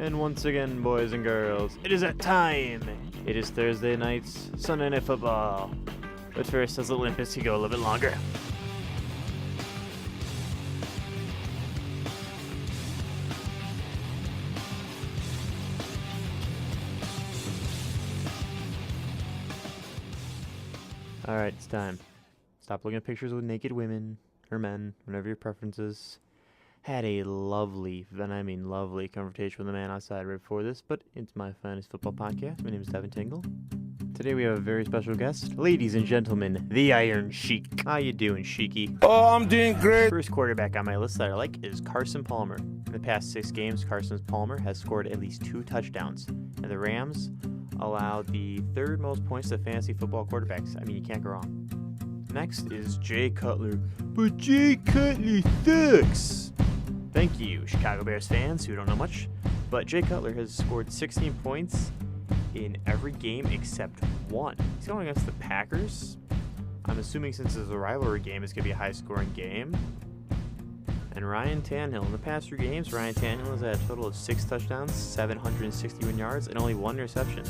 And once again, boys and girls, it is that time. It is Thursday night's Sunday Night Football. But first, as the Olympus can go a little bit longer. Alright, it's time. Stop looking at pictures with naked women, or men, whatever your preference is. Had a lovely, and I mean lovely, conversation with a man outside right before this, but it's my finest football podcast. My name is Devin Tingle. Today we have a very special guest. Ladies and gentlemen, the Iron Sheik. How you doing, Sheiky? Oh, I'm doing great. First quarterback on my list that I like is Carson Palmer. In the past 6 games, Carson Palmer has scored at least 2 touchdowns, and the Rams allowed the 3rd most points to fantasy football quarterbacks. I mean, you can't go wrong. Next is Jay Cutler. But Jay Cutler sucks! Thank you, Chicago Bears fans who don't know much, but Jay Cutler has scored 16 points in every game except one. He's going against the Packers. I'm assuming since it's a rivalry game, it's going to be a high-scoring game. And Ryan Tannehill. In the past 3 games, Ryan Tannehill has had a total of 6 touchdowns, 761 yards, and only 1 interception.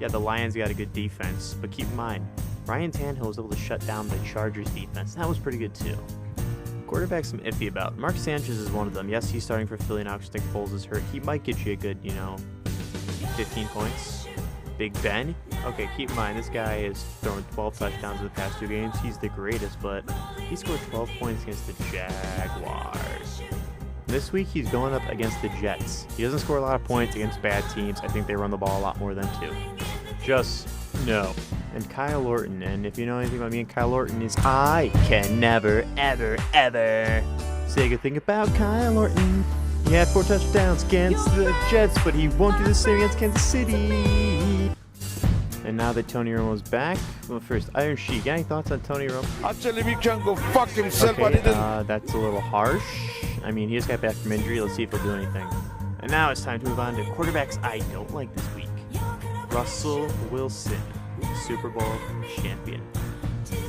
Yeah, the Lions got a good defense, but keep in mind, Ryan Tannehill was able to shut down the Chargers defense. That was pretty good too. Quarterbacks I'm iffy about. Mark Sanchez is one of them. Yes, he's starting for Philly now because Nick Foles is hurt. He might get you a good, 15 points. Big Ben. Okay, keep in mind, this guy has thrown 12 touchdowns in the past 2 games. He's the greatest, but he scored 12 points against the Jaguars. This week, he's going up against the Jets. He doesn't score a lot of points against bad teams. I think they run the ball a lot more than 2. Just no. And Kyle Orton, and if you know anything about me and Kyle Orton, is I can never, ever, ever say a good thing about Kyle Orton. He had 4 touchdowns against the Jets, but he won't do the same against Kansas City. And now that Tony Romo's back, well, first, Iron Sheik, any thoughts on Tony Romo? Actually, we can go fuck himself, but Okay, that's a little harsh. I mean, he just got back from injury. Let's see if he'll do anything. And now it's time to move on to quarterbacks I don't like this week. Russell Wilson, Super Bowl champion.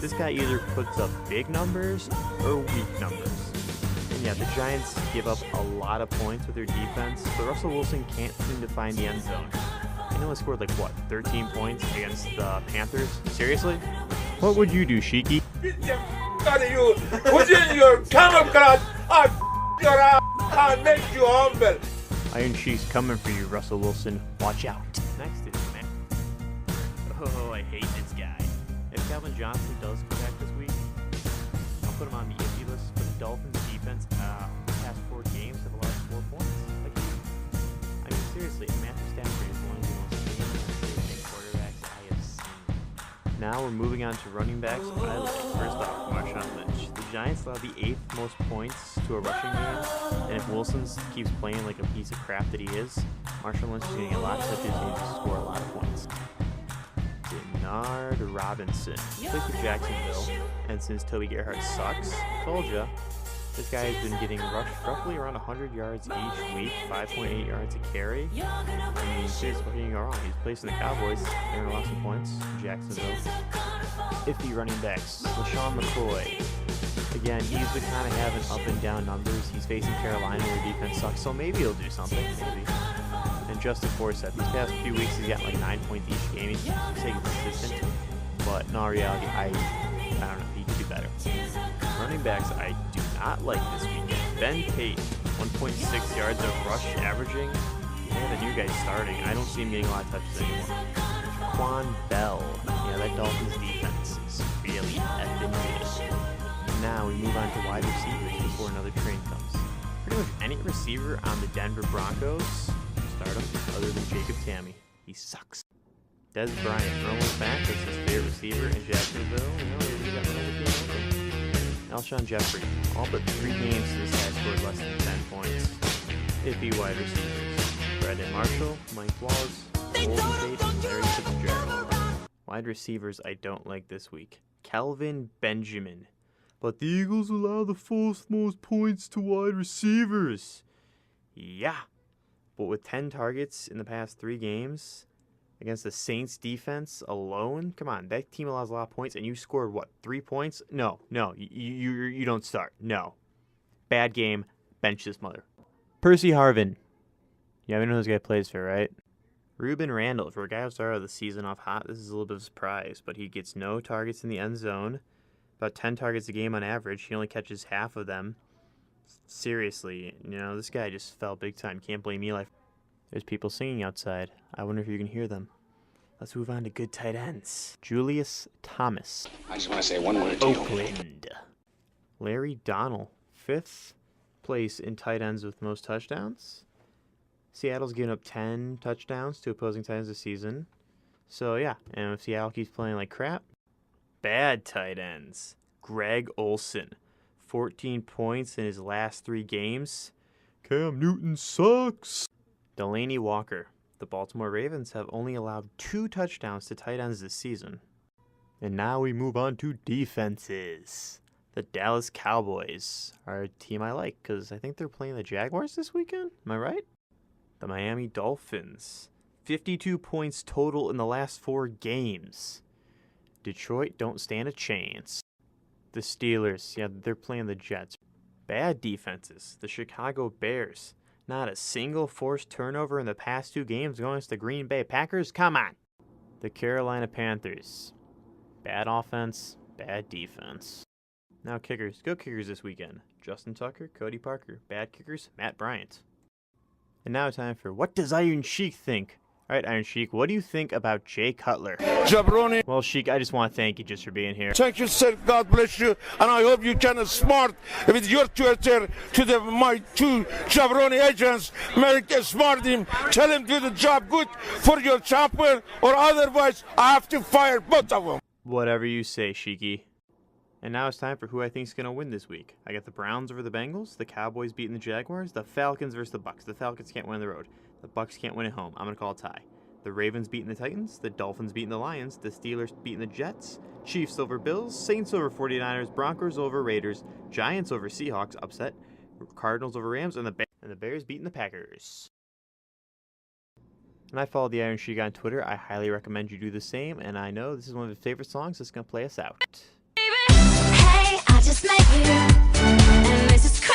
This guy either puts up big numbers or weak numbers. And yeah, the Giants give up a lot of points with their defense, but Russell Wilson can't seem to find the end zone. He only scored 13 points against the Panthers? Seriously? What would you do, Sheiky? beat the out of you. Put in your camouflage, your ass, and make you humble. Iron Sheik's coming for you, Russell Wilson. Watch out. Next is Matt. Oh, I hate this guy. If Calvin Johnson does come back this week, I'll put him on the iffy list. But the Dolphins defense, the past 4 games have allowed 4 points. I mean, seriously, Matthew Stafford is one of the most dangerous quarterbacks I have seen. Now we're moving on to running backs. I like, first off, Marshawn Lynch. The Giants allow the 8th most points to a rushing game, and if Wilson keeps playing like a piece of crap that he is, Marshawn Lynch is going to get a lot of touches and to score a lot of points. Denard Robinson plays for Jacksonville, and since Toby Gerhart sucks, told ya, this guy has been getting rushed roughly around 100 yards each week, 5.8 yards a carry. I mean, seriously, what can you go wrong? He's placing the Cowboys. They're going to lost some points. Jacksonville. Iffy running backs. LaShawn McCoy. Again, he's been kind of having up and down numbers. He's facing Carolina where defense sucks, so maybe he'll do something. Maybe. And Justin Forsett. These past few weeks, he's got 9 points each game. He's staying consistent. But in all reality, I don't know. He could do better. Running backs I do not like this weekend. Ben Tate, 1.6 yards of rush averaging. They have a new guy starting. I don't see him getting a lot of touches anymore. Quan Bell. Yeah, that Dolphins defense is really effing good. Now we move on to wide receivers before another train comes. Pretty much any receiver on the Denver Broncos, start him, other than Jacob Tamme. He sucks. Dez Bryant, Romo's back as his favorite receiver in Jacksonville. He's got another team open. Alshon Jeffrey, all but 3 games this guy scored less than 10 points. Iffy wide receivers. Brandon Marshall, Mike Wallace, Golden Tate, and Larry Fitzgerald. Wide receivers I don't like this week. Kelvin Benjamin. But the Eagles allow the 4th most points to wide receivers. Yeah. But with 10 targets in the past 3 games, against the Saints defense alone, come on, that team allows a lot of points, and you scored, 3 points? No, you don't start. No. Bad game. Bench this mother. Percy Harvin. Yeah, we know this guy plays for, right? Ruben Randall. For a guy who started the season off hot, this is a little bit of a surprise, but he gets no targets in the end zone. About 10 targets a game on average. He only catches half of them. Seriously, this guy just fell big time. Can't blame Eli. There's people singing outside. I wonder if you can hear them. Let's move on to good tight ends. Julius Thomas. I just want to say one word to you. Oakland. Larry Donnell. 5th place in tight ends with most touchdowns. Seattle's given up 10 touchdowns to opposing tight ends this season. So, yeah. And if Seattle keeps playing like crap, bad tight ends. Greg Olson. 14 points in his last 3 games. Cam Newton sucks. Delaney Walker. The Baltimore Ravens have only allowed 2 touchdowns to tight ends this season. And now we move on to defenses. The Dallas Cowboys are a team I like because I think they're playing the Jaguars this weekend. Am I right? The Miami Dolphins. 52 points total in the last 4 games. Detroit don't stand a chance. The Steelers, yeah, they're playing the Jets. Bad defenses. The Chicago Bears. Not a single forced turnover in the past 2 games going against the Green Bay Packers. Come on. The Carolina Panthers. Bad offense, bad defense. Now kickers. Good kickers this weekend. Justin Tucker, Cody Parker. Bad kickers, Matt Bryant. And now time for What Does Iron Sheik Think? All right, Iron Sheik, what do you think about Jay Cutler? Jabroni. Well, Sheik, I just want to thank you just for being here. Thank you, sir. God bless you. And I hope you can smart with your Twitter to my 2 Jabroni agents. Make smart him. Tell him do the job good for your champion, or otherwise I have to fire both of them. Whatever you say, Sheiky. And now it's time for who I think is going to win this week. I got the Browns over the Bengals, the Cowboys beating the Jaguars, the Falcons versus the Bucks. The Falcons can't win on the road. The Bucks can't win at home. I'm going to call a tie. The Ravens beating the Titans, the Dolphins beating the Lions, the Steelers beating the Jets, Chiefs over Bills, Saints over 49ers, Broncos over Raiders, Giants over Seahawks, upset, Cardinals over Rams, and the Bears beating the Packers. And I follow the Iron Sheik on Twitter. I highly recommend you do the same, and I know this is one of his favorite songs that's going to play us out. Hey, I just met you, and this is crazy.